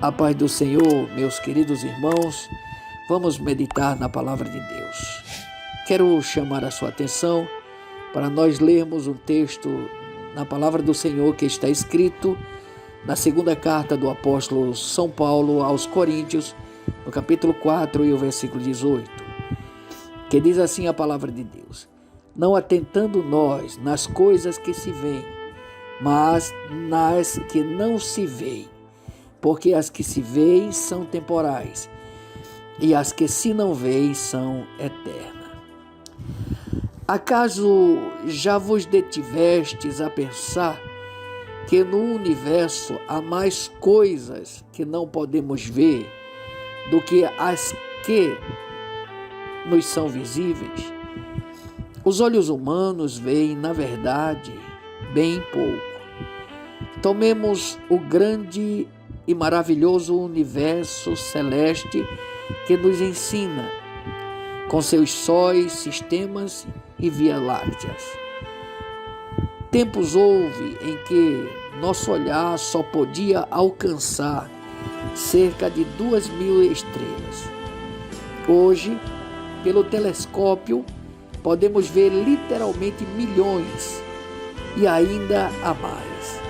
A paz do Senhor, meus queridos irmãos, vamos meditar na palavra de Deus. Quero chamar a sua atenção para nós lermos um texto na palavra do Senhor que está escrito na segunda carta do apóstolo São Paulo aos Coríntios, no capítulo 4 e o versículo 18, que diz assim a palavra de Deus: não atentando nós nas coisas que se veem, mas nas que não se veem, porque as que se veem são temporais, e as que se não veem são eternas. Acaso já vos detivestes a pensar que no universo há mais coisas que não podemos ver do que as que nos são visíveis? Os olhos humanos veem, na verdade, bem pouco. Tomemos o grande e maravilhoso universo celeste que nos ensina, com seus sóis, sistemas e vias lácteas. Tempos houve em que nosso olhar só podia alcançar cerca de 2.000 estrelas. Hoje, pelo telescópio, podemos ver literalmente milhões e ainda há mais.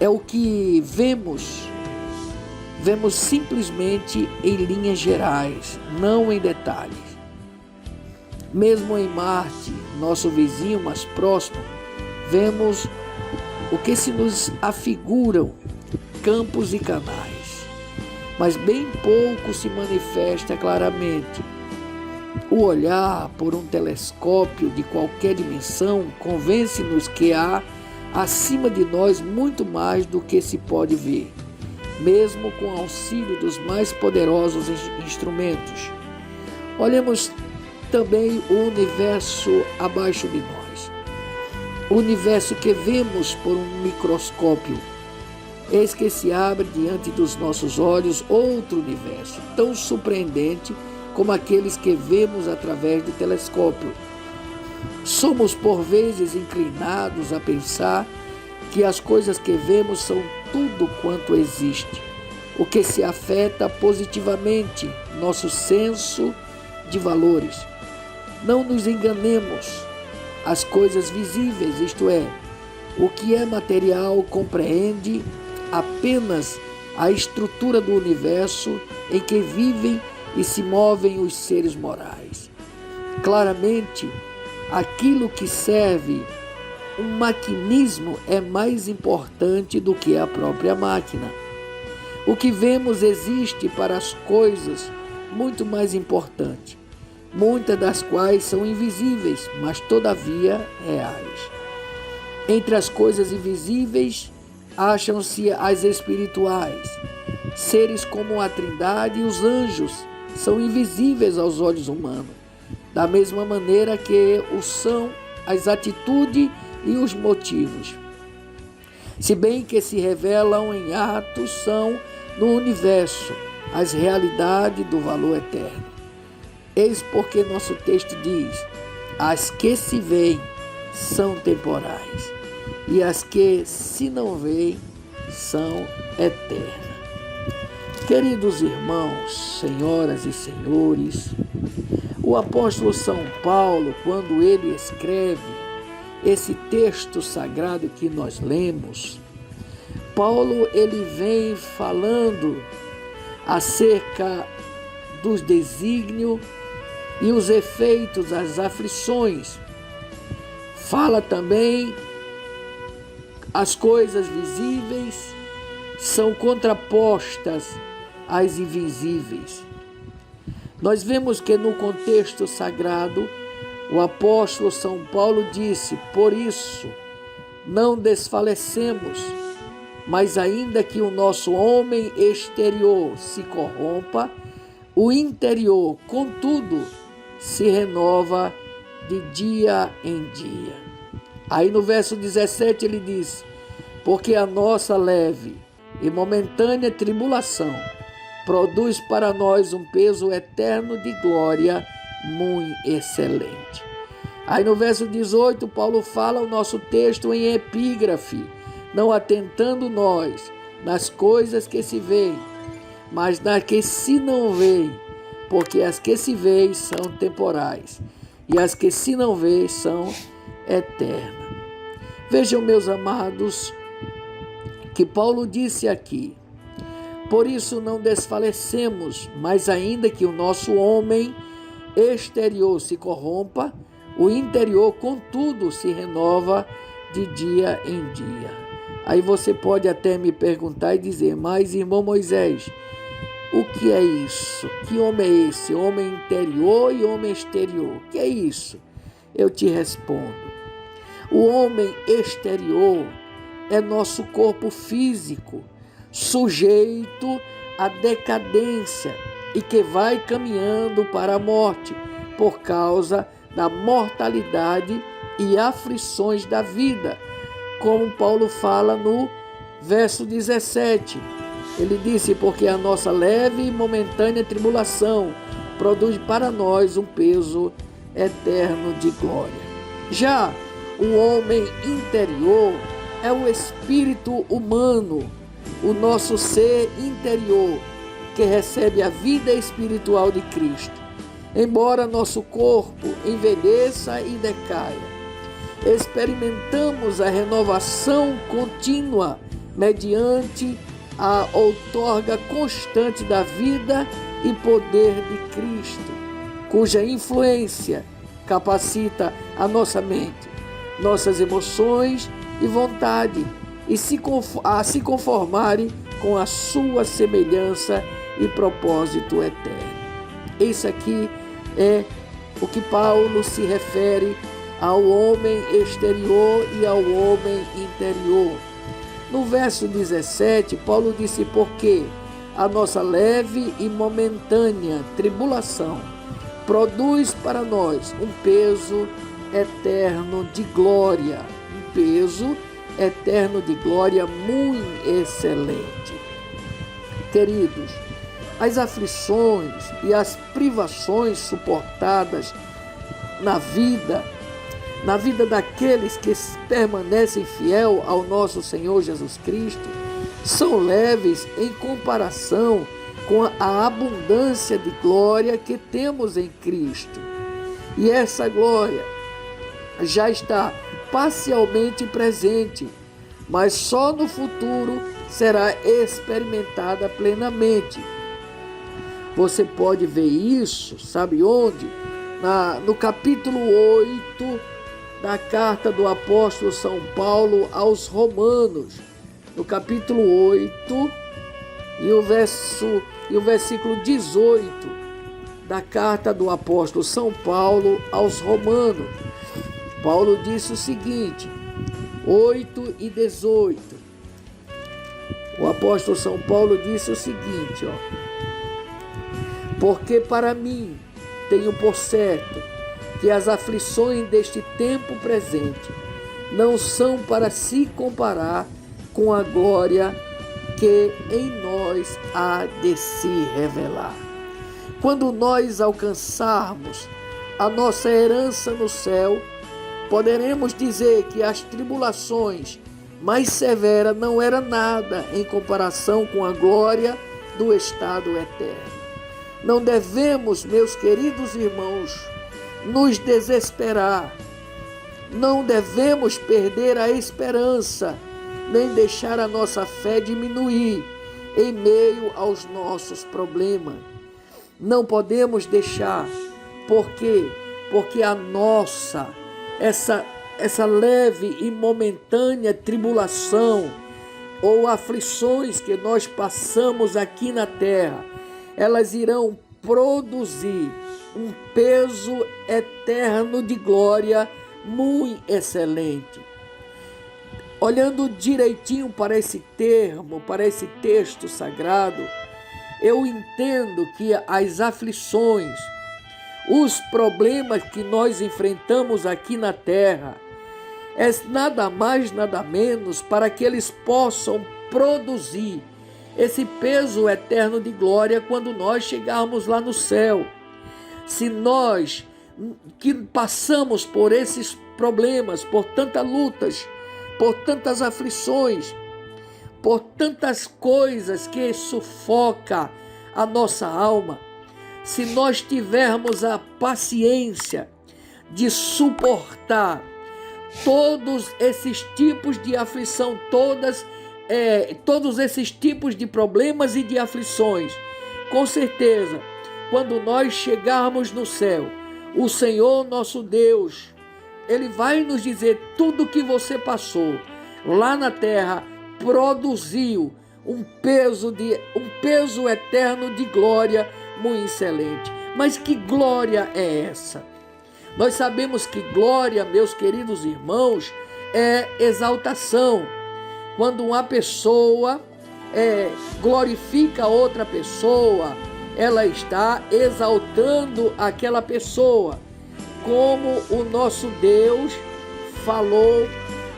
É o que vemos simplesmente em linhas gerais, não em detalhes. Mesmo em Marte, nosso vizinho mais próximo, vemos o que se nos afiguram campos e canais, mas bem pouco se manifesta claramente. O olhar por um telescópio de qualquer dimensão convence-nos que há acima de nós muito mais do que se pode ver, mesmo com o auxílio dos mais poderosos instrumentos. Olhemos também o universo abaixo de nós, o universo que vemos por um microscópio. Eis que se abre diante dos nossos olhos outro universo, tão surpreendente como aqueles que vemos através do telescópio. Somos por vezes inclinados a pensar que as coisas que vemos são tudo quanto existe, o que se afeta positivamente nosso senso de valores. Não nos enganemos, as coisas visíveis, isto é, o que é material, compreende apenas a estrutura do universo em que vivem e se movem os seres morais. Claramente, aquilo que serve um maquinismo é mais importante do que a própria máquina. O que vemos existe para as coisas muito mais importantes, muitas das quais são invisíveis, mas todavia reais. Entre as coisas invisíveis acham-se as espirituais. Seres como a Trindade e os anjos são invisíveis aos olhos humanos, da mesma maneira que o são as atitudes e os motivos, se bem que se revelam em atos, são no universo as realidades do valor eterno. Eis porque nosso texto diz: as que se veem são temporais, e as que se não veem são eternas. Queridos irmãos, senhoras e senhores, o apóstolo São Paulo, quando ele escreve esse texto sagrado que nós lemos, Paulo ele vem falando acerca dos desígnios e os efeitos, as aflições. Fala também as coisas visíveis são contrapostas às invisíveis. Nós vemos que no contexto sagrado, o apóstolo São Paulo disse: por isso não desfalecemos, mas ainda que o nosso homem exterior se corrompa, o interior, contudo, se renova de dia em dia. Aí no verso 17 ele diz: porque a nossa leve e momentânea tribulação produz para nós um peso eterno de glória muito excelente. Aí no verso 18, Paulo fala o nosso texto em epígrafe: não atentando nós nas coisas que se veem, mas nas que se não veem, porque as que se veem são temporais e as que se não veem são eternas. Vejam, meus amados, que Paulo disse aqui: por isso não desfalecemos, mas ainda que o nosso homem exterior se corrompa, o interior, contudo, se renova de dia em dia. Aí você pode até me perguntar e dizer: mas, irmão Moisés, o que é isso? Que homem é esse? Homem interior e homem exterior. O que é isso? Eu te respondo: o homem exterior é nosso corpo físico, sujeito à decadência e que vai caminhando para a morte por causa da mortalidade e aflições da vida, como Paulo fala no verso 17. Ele disse: porque a nossa leve e momentânea tribulação produz para nós um peso eterno de glória. Já o homem interior é o espírito humano, o nosso ser interior, que recebe a vida espiritual de Cristo. Embora nosso corpo envelheça e decaia, experimentamos a renovação contínua mediante a outorga constante da vida e poder de Cristo, cuja influência capacita a nossa mente, nossas emoções e vontade a se conformarem com a sua semelhança e propósito eterno. Isso aqui é o que Paulo se refere ao homem exterior e ao homem interior. No verso 17, Paulo disse: porque a nossa leve e momentânea tribulação produz para nós um peso eterno de glória, um peso eterno de glória muito excelente. Queridos, as aflições e as privações suportadas na vida daqueles que permanecem fiel ao nosso Senhor Jesus Cristo, são leves em comparação com a abundância de glória que temos em Cristo. E essa glória já está parcialmente presente, mas só no futuro será experimentada plenamente. Você pode ver isso, sabe onde? No capítulo 8 da carta do apóstolo São Paulo aos Romanos, no capítulo 8 e o versículo 18 da carta do apóstolo São Paulo aos Romanos. Paulo disse o seguinte, 8 e 18. O apóstolo São Paulo disse o seguinte, porque para mim tenho por certo que as aflições deste tempo presente não são para se comparar com a glória que em nós há de se revelar. Quando nós alcançarmos a nossa herança no céu, poderemos dizer que as tribulações mais severas não eram nada em comparação com a glória do estado eterno. Não devemos, meus queridos irmãos, nos desesperar. Não devemos perder a esperança, nem deixar a nossa fé diminuir em meio aos nossos problemas. Não podemos deixar, porque a nossa, essa leve e momentânea tribulação ou aflições que nós passamos aqui na terra, elas irão produzir um peso eterno de glória muito excelente. Olhando direitinho para esse termo, para esse texto sagrado, eu entendo que as aflições, os problemas que nós enfrentamos aqui na terra, é nada mais, nada menos para que eles possam produzir esse peso eterno de glória quando nós chegarmos lá no céu. Se nós que passamos por esses problemas, por tantas lutas, por tantas aflições, por tantas coisas que sufoca a nossa alma, se nós tivermos a paciência de suportar todos esses tipos de aflição, todos esses tipos de problemas e de aflições, com certeza, quando nós chegarmos no céu, o Senhor nosso Deus, Ele vai nos dizer: tudo que você passou lá na terra produziu um peso eterno de glória muito excelente. Mas que glória é essa? Nós sabemos que glória, meus queridos irmãos, é exaltação. Quando uma pessoa glorifica outra pessoa, ela está exaltando aquela pessoa, como o nosso Deus falou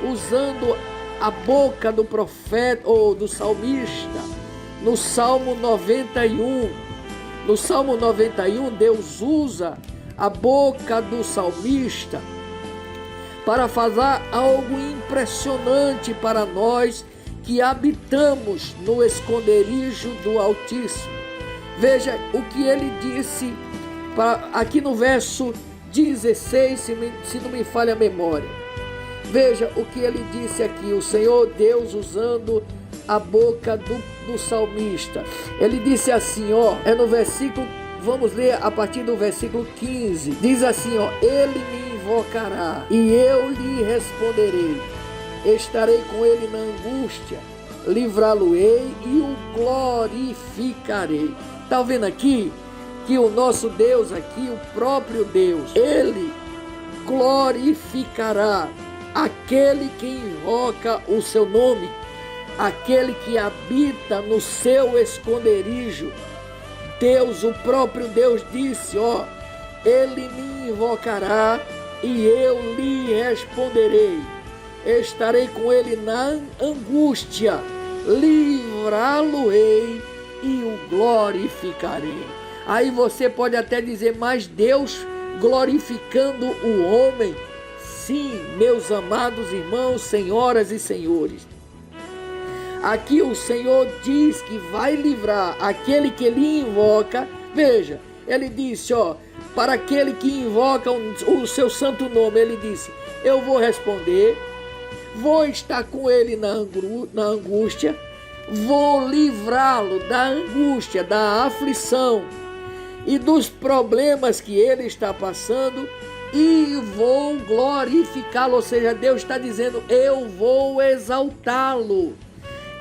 usando a boca do profeta ou do salmista no Salmo 91. No Salmo 91, Deus usa a boca do salmista para fazer algo impressionante para nós que habitamos no esconderijo do Altíssimo. Veja o que ele disse aqui no verso 16, se não me falha a memória. Veja o que ele disse aqui, o Senhor Deus usando a boca do salmista. Ele disse assim, no versículo, vamos ler a partir do versículo 15. Diz assim, ele me invocará e eu lhe responderei. Estarei com ele na angústia, livrá-lo-ei e o glorificarei. Está vendo aqui que o nosso Deus aqui, o próprio Deus, ele glorificará aquele que invoca o seu nome, aquele que habita no seu esconderijo. Deus, o próprio Deus disse, ele me invocará e eu lhe responderei. Estarei com ele na angústia, livrá-lo-ei e o glorificarei. Aí você pode até dizer, mas Deus glorificando o homem? Sim, meus amados irmãos, senhoras e senhores. Aqui o Senhor diz que vai livrar aquele que lhe invoca. Veja, ele disse, para aquele que invoca o seu santo nome, ele disse, eu vou responder, vou estar com ele na angústia, vou livrá-lo da angústia, da aflição e dos problemas que ele está passando e vou glorificá-lo. Ou seja, Deus está dizendo, eu vou exaltá-lo.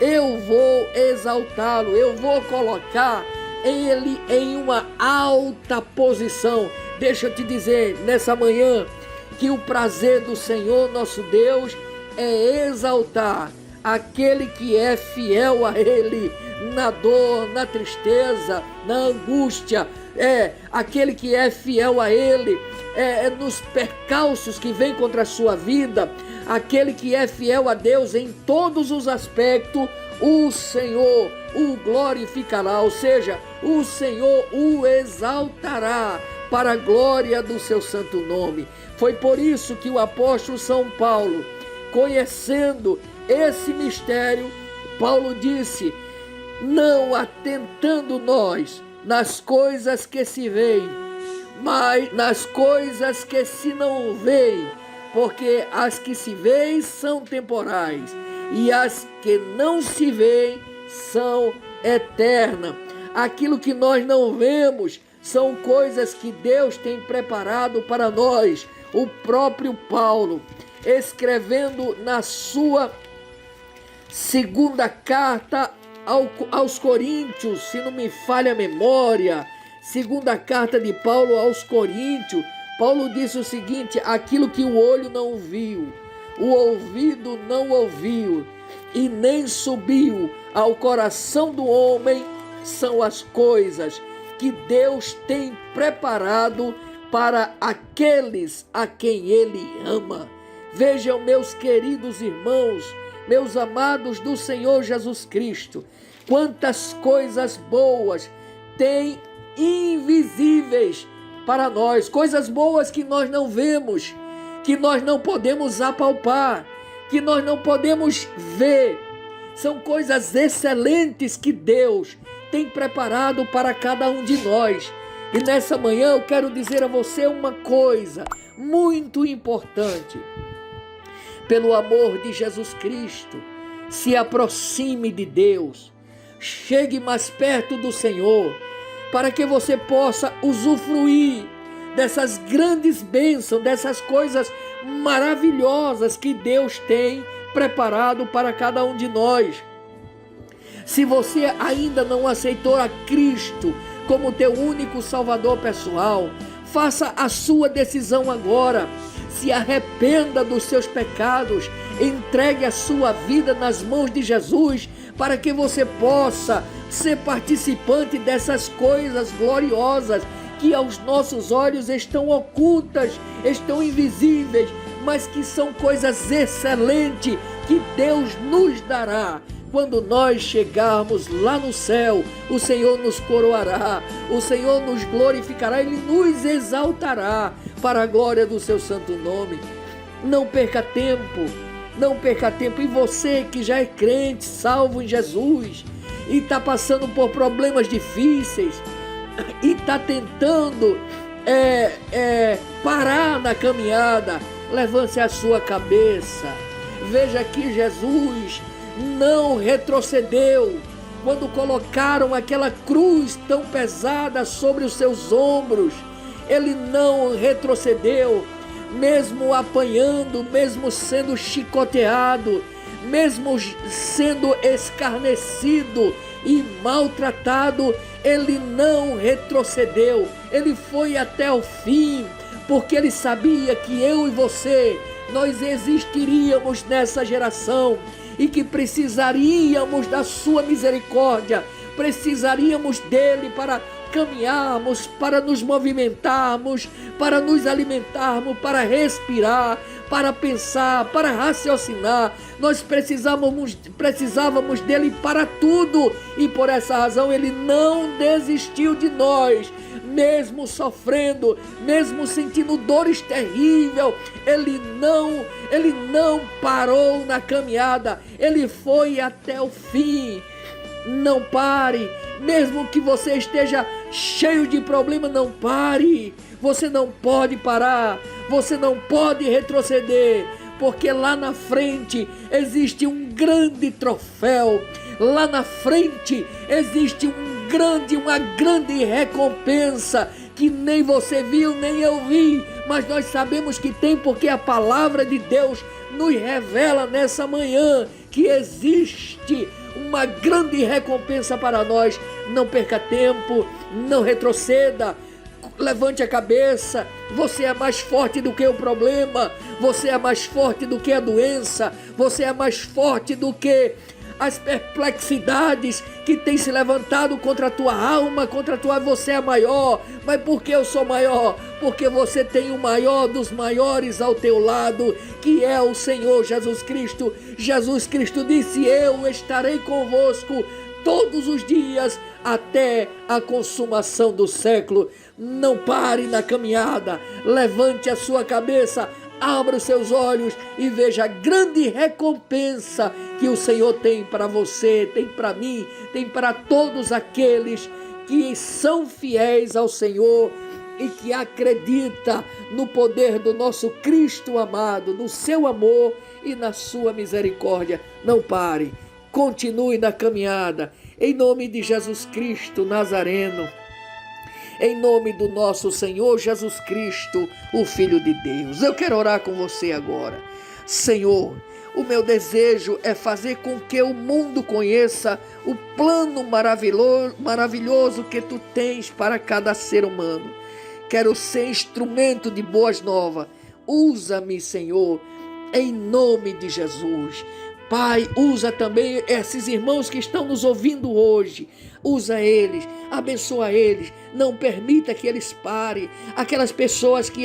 Eu vou exaltá-lo, eu vou colocar ele em uma alta posição. Deixa eu te dizer nessa manhã que o prazer do Senhor nosso Deus é exaltar aquele que é fiel a Ele na dor, na tristeza, na angústia, aquele que é fiel a Ele nos percalços que vem contra a sua vida, aquele que é fiel a Deus em todos os aspectos, o Senhor o glorificará, ou seja, o Senhor o exaltará para a glória do seu santo nome. Foi por isso que o apóstolo São Paulo, conhecendo esse mistério, Paulo disse, não atentando nós nas coisas que se veem, mas nas coisas que se não veem, porque as que se veem são temporais e as que não se veem são eternas. Aquilo que nós não vemos são coisas que Deus tem preparado para nós. O próprio Paulo, escrevendo na sua segunda carta aos Coríntios, se não me falha a memória, segunda carta de Paulo aos Coríntios, Paulo disse o seguinte, aquilo que o olho não viu, o ouvido não ouviu e nem subiu ao coração do homem, são as coisas que Deus tem preparado para aqueles a quem Ele ama. Vejam, meus queridos irmãos, meus amados do Senhor Jesus Cristo, quantas coisas boas tem invisíveis para nós, coisas boas que nós não vemos, que nós não podemos apalpar, que nós não podemos ver, São coisas excelentes que Deus tem preparado para cada um de nós. E nessa manhã eu quero dizer a você uma coisa muito importante. Pelo amor de Jesus Cristo, se aproxime de Deus, chegue mais perto do Senhor, para que você possa usufruir dessas grandes bênçãos, dessas coisas maravilhosas que Deus tem preparado para cada um de nós. Se você ainda não aceitou a Cristo como teu único Salvador pessoal, faça a sua decisão agora. Se arrependa dos seus pecados, entregue a sua vida nas mãos de Jesus, para que você possa ser participante dessas coisas gloriosas que aos nossos olhos estão ocultas, estão invisíveis, mas que são coisas excelentes que Deus nos dará. Quando nós chegarmos lá no céu, o Senhor nos coroará, o Senhor nos glorificará, Ele nos exaltará para a glória do seu santo nome. Não perca tempo, não perca tempo. E você que já é crente, salvo em Jesus, e está passando por problemas difíceis, e está tentando parar na caminhada, levante a sua cabeça. Veja que Jesus não retrocedeu. Quando colocaram aquela cruz tão pesada sobre os seus ombros, Ele não retrocedeu, mesmo apanhando, mesmo sendo chicoteado, mesmo sendo escarnecido e maltratado, Ele não retrocedeu. Ele foi até o fim, porque Ele sabia que eu e você, nós existiríamos nessa geração e que precisaríamos da sua misericórdia, precisaríamos dele para caminharmos, para nos movimentarmos, para nos alimentarmos, para respirar, para pensar, para raciocinar. Nós precisávamos dele para tudo, e por essa razão ele não desistiu de nós. Mesmo sofrendo, mesmo sentindo dores terríveis, ele não parou na caminhada, ele foi até o fim. Não pare, mesmo que você esteja cheio de problema, não pare. Você não pode parar, você não pode retroceder, porque lá na frente existe um grande troféu, lá na frente existe uma grande recompensa que nem você viu, nem eu vi, mas nós sabemos que tem, porque a palavra de Deus nos revela nessa manhã que existe uma grande recompensa para nós. Não perca tempo, não retroceda, levante a cabeça. Você é mais forte do que o problema, você é mais forte do que a doença, você é mais forte do que as perplexidades que tem se levantado contra a tua alma, contra a tua... Você é maior. Mas por que eu sou maior? Porque você tem o maior dos maiores ao teu lado, que é o Senhor Jesus Cristo. Jesus Cristo disse: eu estarei convosco todos os dias até a consumação do século. Não pare na caminhada, levante a sua cabeça, abra os seus olhos e veja a grande recompensa que o Senhor tem para você, tem para mim, tem para todos aqueles que são fiéis ao Senhor e que acredita no poder do nosso Cristo amado, no seu amor e na sua misericórdia. Não pare, continue na caminhada, em nome de Jesus Cristo Nazareno. Em nome do nosso Senhor Jesus Cristo, o Filho de Deus. Eu quero orar com você agora. Senhor, o meu desejo é fazer com que o mundo conheça o plano maravilhoso que Tu tens para cada ser humano. Quero ser instrumento de boas novas. Usa-me, Senhor, em nome de Jesus. Pai, usa também esses irmãos que estão nos ouvindo hoje. Usa eles, abençoa eles, não permita que eles parem. Aquelas pessoas que,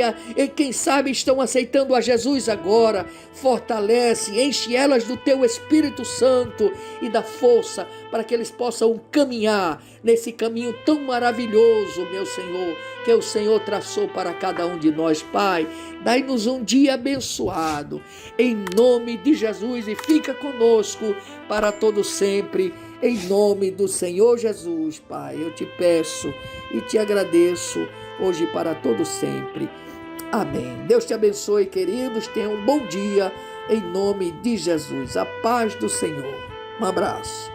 quem sabe, estão aceitando a Jesus agora, fortalece, enche elas do Teu Espírito Santo e da força para que eles possam caminhar nesse caminho tão maravilhoso, meu Senhor, que o Senhor traçou para cada um de nós, Pai. Dai-nos um dia abençoado, em nome de Jesus, e fica conosco para todo sempre, em nome do Senhor Jesus, Pai. Eu te peço e te agradeço hoje para todo sempre. Amém. Deus te abençoe, queridos. Tenham um bom dia, em nome de Jesus. A paz do Senhor. Um abraço.